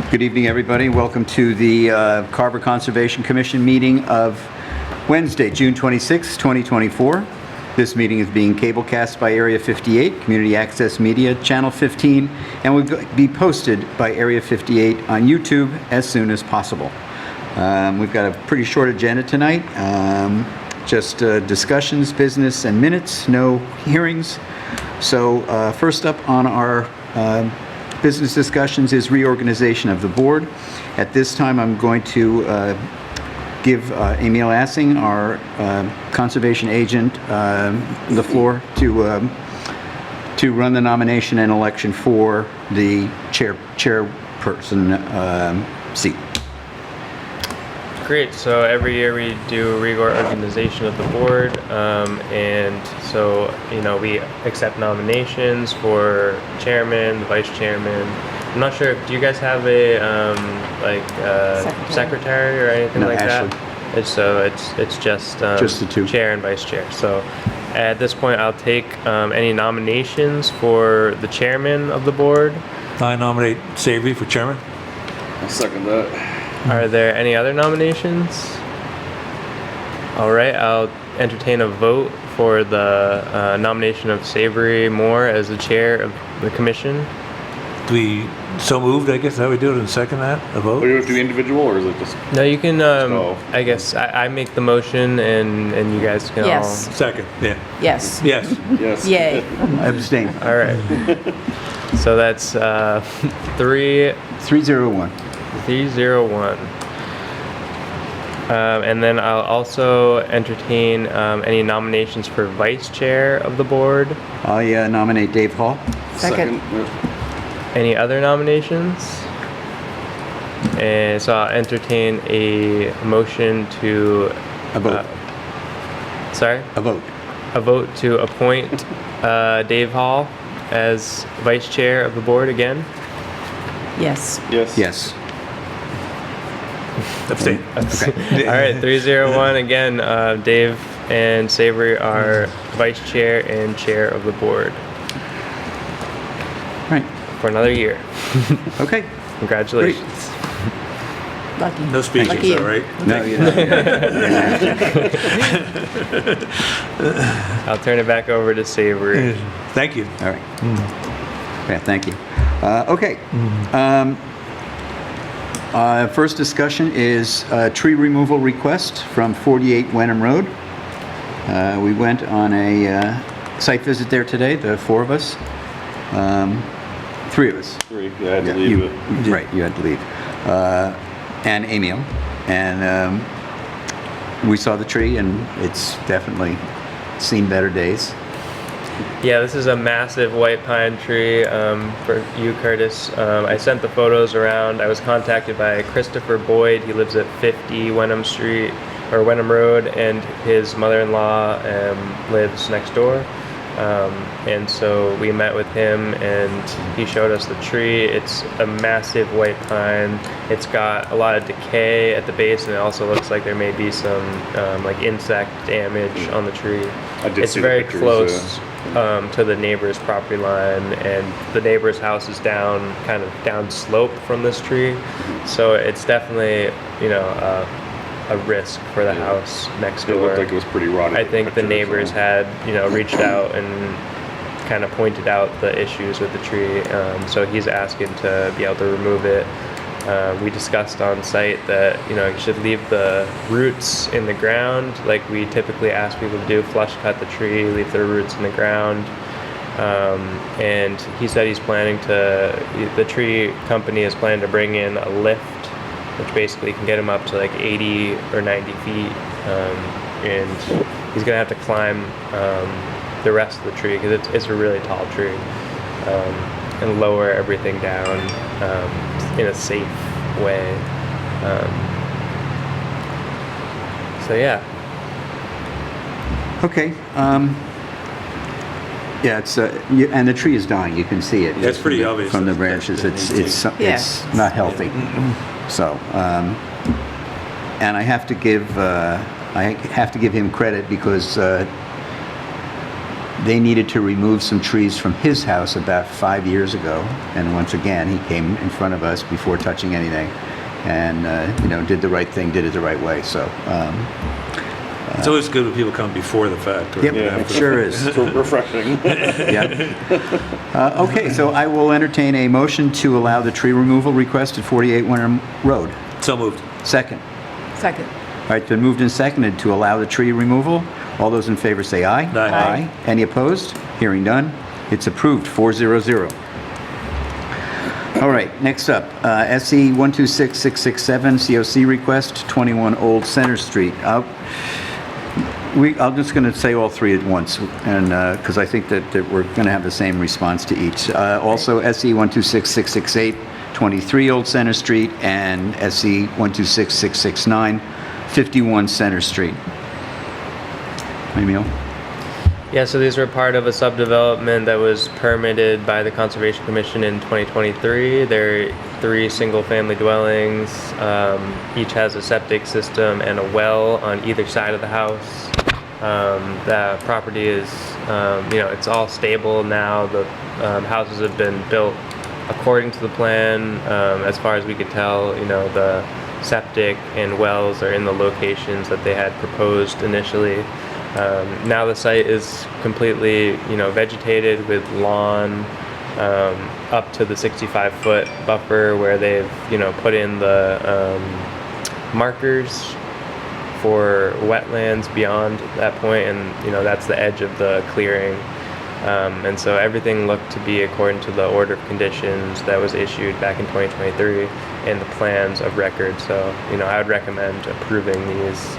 Good evening, everybody. Welcome to the Carver Conservation Commission meeting of Wednesday, June 26, 2024. This meeting is being cablecast by Area 58, Community Access Media, Channel 15, and will be posted by Area 58 on YouTube as soon as possible. We've got a pretty short agenda tonight. Just discussions, business, and minutes, no hearings. So first up on our business discussions is reorganization of the board. At this time, I'm going to give Emil Assing, our conservation agent, the floor to run the nomination and election for the chairperson seat. Great. So every year we do a reorganization of the board, and so we accept nominations for chairman, vice chairman. I'm not sure. Do you guys have a secretary or anything like Ashley. that? It's just the two, chair and vice chair. So at this point, I'll take any nominations for the chairman of the board. I nominate Savory for chairman. I'll second that. Are there any other nominations? All right, I'll entertain a vote for the nomination of Savory Moore as the chair of the commission. We so moved, I guess, how we do it, and second that, a vote? Are you do individual or is it just? No, you can, Oh. I guess, I make the motion and you guys can Yes. Second, yeah. Yes. Yes. Yes. Yay. Abstain. all right. So that's 301. 301. And then I'll also entertain any nominations for vice chair of the board. I nominate Dave Hall. Second. Any other nominations? And so I'll entertain a motion to... A vote. Sorry? A vote. A vote to appoint Dave Hall as vice chair of the board again. Yes. Yes. Yes. Abstain. All right, 301 again. Dave and Savory are vice chair and chair of the board Right. for another year. Okay. Congratulations. Lucky. No speeches, Lucky you. all right? No, you're not. I'll turn it back over to Savory. Thank you. All right. Yeah, thank you. Okay. First discussion is tree removal request from 48 Wenham Road. We went on a site visit there today, the four of us. Three of us. Three. Yeah, I had to leave it. Right, you had to leave. And Emil. And we saw the tree, and it's definitely seen better days. Yeah, this is a massive white pine tree for you, Curtis. I sent the photos around. I was contacted by Christopher Boyd. He lives at 50 Wenham Street, or Wenham Road, and his mother-in-law lives next door. And so we met with him, and he showed us the tree. It's a massive white pine. It's got a lot of decay at the base, and it also looks like there may be some like insect damage on the tree. I did It's see the very pictures, close to the neighbor's property line, and the neighbor's house is down, kind of down slope from this tree. So it's definitely, a risk for the house next It door. looked like it was pretty rotten. I think the neighbors had, reached out and kind of pointed out the issues with the tree. So he's asking to be able to remove it. We discussed on site that, you should leave the roots in the ground like we typically ask people to do, flush cut the tree, leave the roots in the ground. And he said the tree company is planning to bring in a lift, which basically can get him up to like 80 or 90 feet. And he's gonna have to climb the rest of the tree because it's a really tall tree, and lower everything down in a safe way. So yeah. Okay. Yeah, it's and the tree is dying. You can see it. That's pretty obvious. from the branches. It's not healthy. So, and I have to give him credit because they needed to remove some trees from his house about 5 years ago. And once again, he came in front of us before touching anything and, did the right thing, did it the right way. So, It's always good when people come before the fact. Or yep, Yeah. it sure is. It's refreshing. Yeah. Okay, so I will entertain a motion to allow the tree removal request at 48 Winter Road. So moved. Second. Second. All right, it's been moved and seconded to allow the tree removal. All those in favor say aye. Aye. Any opposed? Hearing none. It's approved, 400. All right, next up, SE 126667, COC request, 21 Old Center Street. I'm just going to say all three at once, and because I think that we're going to have the same response to each. Also, SE 126668, 23 Old Center Street, and SE 126669, 51 Center Street. Emil? Yeah, so these were part of a subdevelopment that was permitted by the Conservation Commission in 2023. They're 3 single-family dwellings. Each has a septic system and a well on either side of the house. The property is, it's all stable now. The houses have been built according to the plan. As far as we could tell, the septic and wells are in the locations that they had proposed initially. Now the site is completely, vegetated with lawn up to the 65-foot buffer where they've, put in the markers for wetlands beyond that point, and that's the edge of the clearing. And so everything looked to be according to the order of conditions that was issued back in 2023 and the plans of record. So, I would recommend approving these.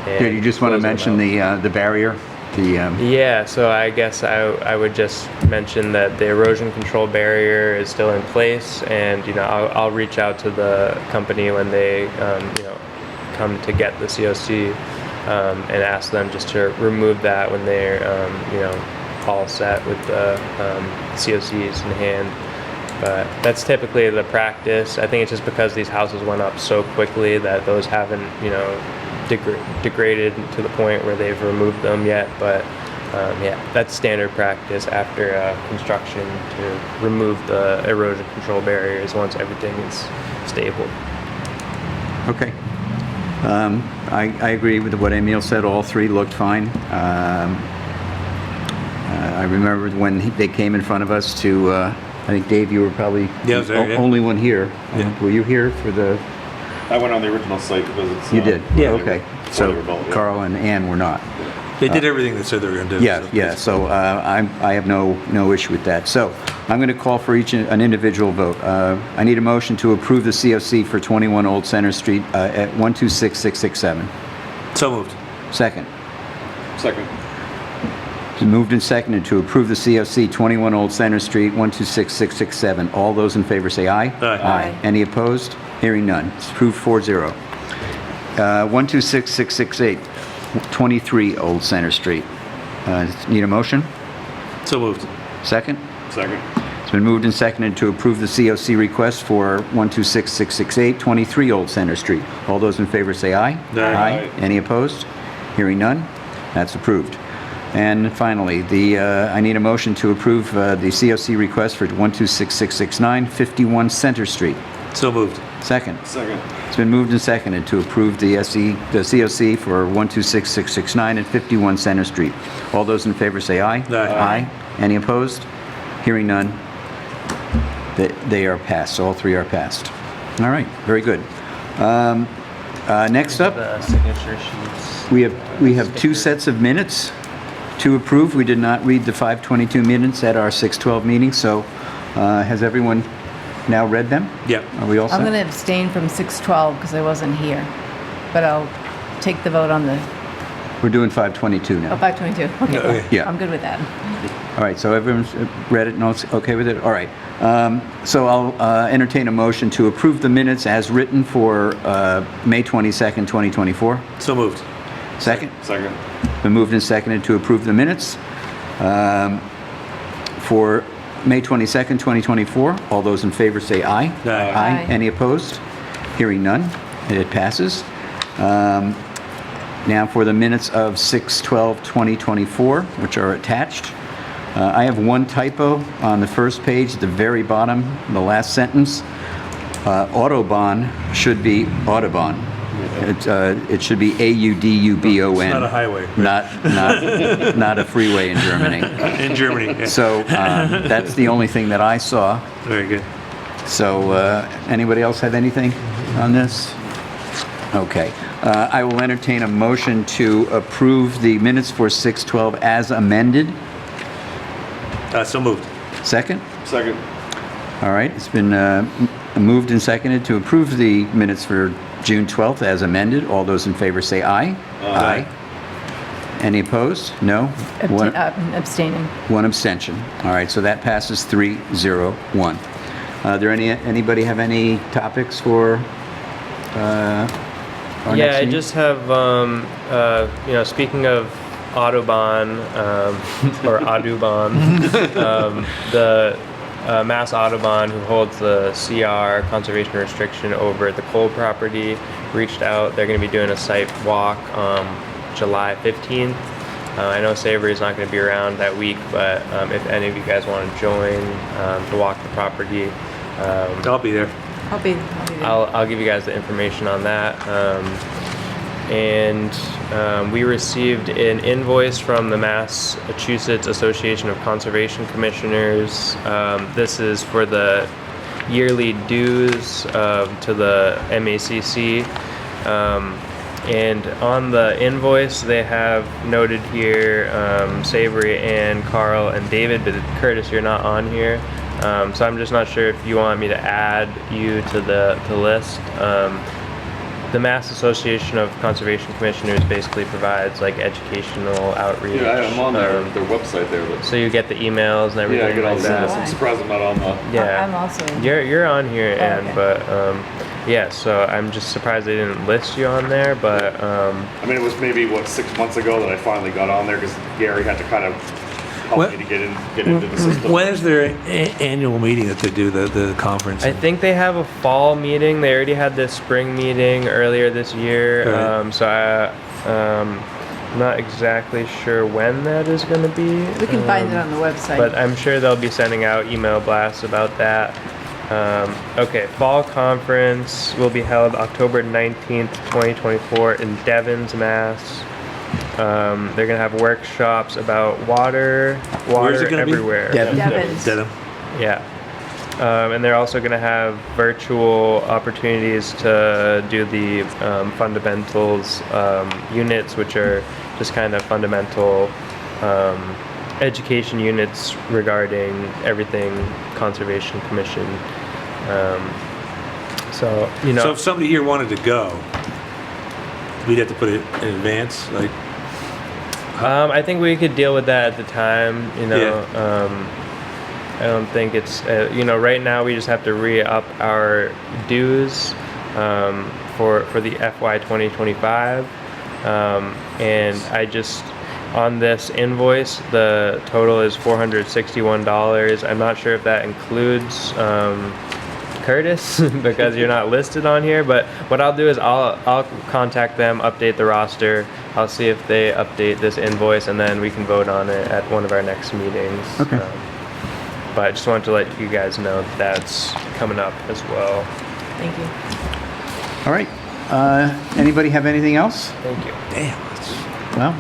Did you just want to mention the barrier? Yeah, so I guess I would just mention that the erosion control barrier is still in place, and I'll reach out to the company when they come to get the COC and ask them just to remove that when they're all set with the COCs in hand. But that's typically the practice. I think it's just because these houses went up so quickly that those haven't degraded to the point where they've removed them yet, but that's standard practice after construction to remove the erosion control barriers once everything is stable. Okay. I agree with what Emil said. All three looked fine. I remember when they came in front of us to, I think, Dave, you were probably Yeah, I was there, yeah. only one here. Yeah. Were you here for the... I went on the original site visit. You did? Yeah. Okay. So Before they were built, yeah. Carl and Ann were not. They did everything they said they were going to do. Yeah. So I have no issue with that. So I'm going to call for an individual vote. I need a motion to approve the COC for 21 Old Center Street at 126667. So moved. Second. Second. It's been moved and seconded to approve the COC 21 Old Center Street 126667. All those in favor say aye. Aye. Any opposed? Hearing none. It's approved 4-0. 126668. 23 Old Center Street. Need a motion? So moved. Second? Second. It's been moved and seconded to approve the COC request for 126668, 23 Old Center Street. All those in favor say aye. Aye. Any opposed? Hearing none? That's approved. And finally, I need a motion to approve the COC request for 126669, 51 Center Street. So moved. Second. Second. It's been moved and seconded to approve the COC for 126669 and 51 Center Street. All those in favor say aye. Aye. Any opposed? Hearing none. They are passed. All three are passed. All right, very good. Next up, The signature sheets. we have two sets of minutes to approve. We did not read the 522 minutes at our 612 meeting, so has everyone now read them? Yep. Are we all set? I'm going to abstain from 612 because I wasn't here, but I'll take the vote on the, We're doing 522 oh, now. 522. Okay, Okay. cool. Yeah. I'm good with that. All right, so everyone's read it and all okay with it? All right. So I'll entertain a motion to approve the minutes as written for May 22nd, 2024. So moved. Second? Second. Been moved and seconded to approve the minutes for May 22nd, 2024. All those in favor say aye. Aye. Aye. Any opposed? Hearing none, it passes. Now for the minutes of 6/12/2024, which are attached. I have one typo on the first page, at the very bottom, the last sentence. Autobahn should be Autobahn. It should be Audubon. It's not a highway. Not a freeway in Germany. In Germany, yeah. So that's the only thing that I saw. Very good. So anybody else have anything on this? Okay. I will entertain a motion to approve the minutes for 6/12 as amended. So moved. Second? Second. All right, it's been moved and seconded to approve the minutes for June 12th as amended. All those in favor say aye. Aye. Any opposed? No? One Abstaining. one abstention. All right, so that passes 3-0-1. Anybody have any topics for our Yeah, next I meeting? just have, speaking of Autobahn, or Audubon, the Mass Audubon, who holds the CR conservation restriction over at the Cole property, reached out. They're going to be doing a site walk July 15th. I know Savory's not going to be around that week, but if any of you guys want to join to walk the property, I'll be there. I'll be there. I'll give you guys the information on that. We received an invoice from the Massachusetts Association of Conservation Commissioners. This is for the yearly dues to the MACC. And on the invoice, they have noted here Savory and Carl and David, but Curtis, you're not on here. So I'm just not sure if you want me to add you to the list. The Mass Association of Conservation Commissioners basically provides like educational outreach. Yeah, I'm on their website there. But So you get the emails and everything yeah, I get all like the that. emails. I'm surprised I'm not on the. Yeah, I'm also. You're on here, Oh, Ann, okay. but yeah. So I'm just surprised they didn't list you on there, but I mean, it was maybe 6 months ago that I finally got on there because Gary had to kind of help What- me to get into the system. When is their annual meeting that they do, the conference? I think they have a fall meeting. They already had this spring meeting earlier this year. Right. So I'm not exactly sure when that is going to be. We can find it on the website. But I'm sure they'll be sending out email blasts about that. Okay, fall conference will be held October 19th, 2024 in Devens, Mass. They're gonna have workshops about water Where's it gonna be? everywhere. Devens. Dedham. Yeah. And they're also going to have virtual opportunities to do the fundamentals units, which are just kind of fundamental education units regarding everything Conservation Commission. So So if somebody here wanted to go, we'd have to put it in advance, like. I think we could deal with that at the time. I don't think it's right now we just have to re-up our dues for the FY 2025, and I just on this invoice the total is $461. I'm not sure if that includes Curtis because you're not listed on here, but what I'll do is I'll contact them, update the roster. I'll see if they update this invoice, and then we can vote on it at one of our next meetings. Okay. But I just wanted to let you guys know that that's coming up as well. Thank you. All right. Anybody have anything else? Thank you. Damn, Well,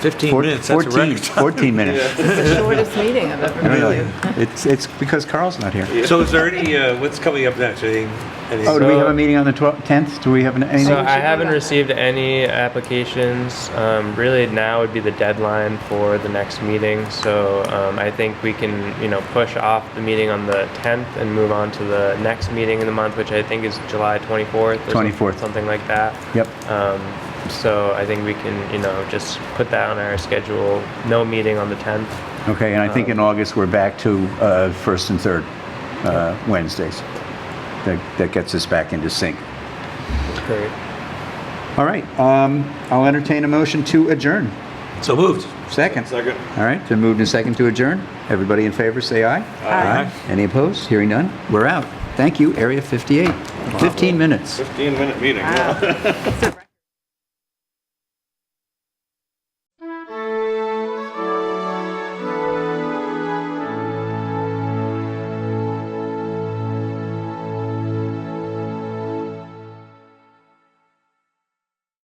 15 minutes, that's a 14, record. 14 minutes. It's the shortest meeting I've ever been Really? to. It's because Carl's not here. So is there any, what's coming up next? Anything? Oh, do we So- have a meeting on the 10th? Do we have anything? So I haven't received any applications. Really now would be the deadline for the next meeting. So I think we can, push off the meeting on the 10th and move on to the next meeting in the month, which I think is July 24th. Or 24th. Something like that. Yep. So I think we can, just put that on our schedule. No meeting on the 10th. Okay, and I think in August, we're back to first and third Wednesdays. That gets us back into sync. Great. All right, I'll entertain a motion to adjourn. So moved. Second. Second. All right, been moved and second to adjourn. Everybody in favor, say aye. Aye. Any opposed? Hearing none, we're out. Thank you, Area 58. 15 minutes. 15-minute meeting. Wow. Yeah. It's a